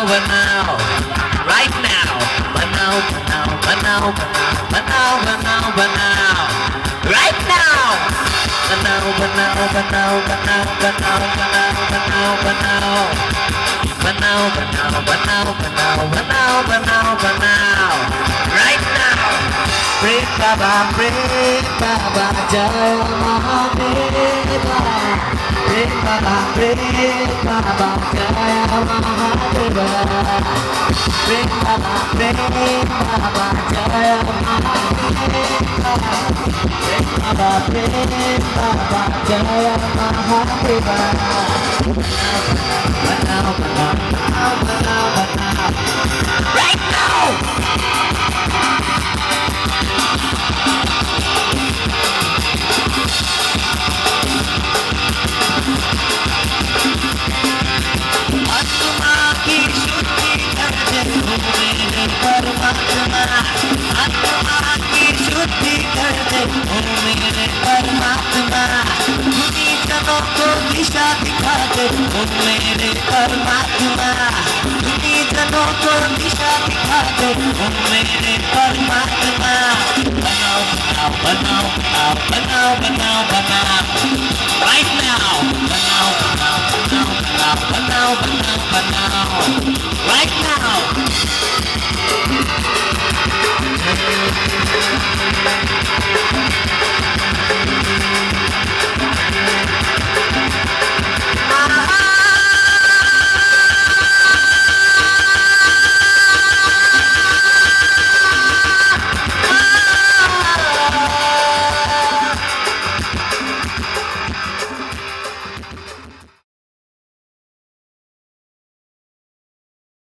now, right now, now, now, right now, right now. Break Baba Jaya Mahadeva. Break Baba Jaya Mahadeva. Break Baba Jaya Mahadeva. Break Baba Jaya Mahadeva. Right now! आत्मा की शुद्धि करते हो मेरे परमात्मा आत्मा की शुद्धि करते हो मेरे परमात्मा दुनी जनों को दिशा दिखाते हो मेरे परमात्मा दुनी जनों को दिशा दिखाते हो मेरे परमात्मा बनाओ बनाओ बनाओ बनाओ बनाओ बनाओ right now बनाओ बनाओ बनाओ बनाओ बनाओ बनाओ right now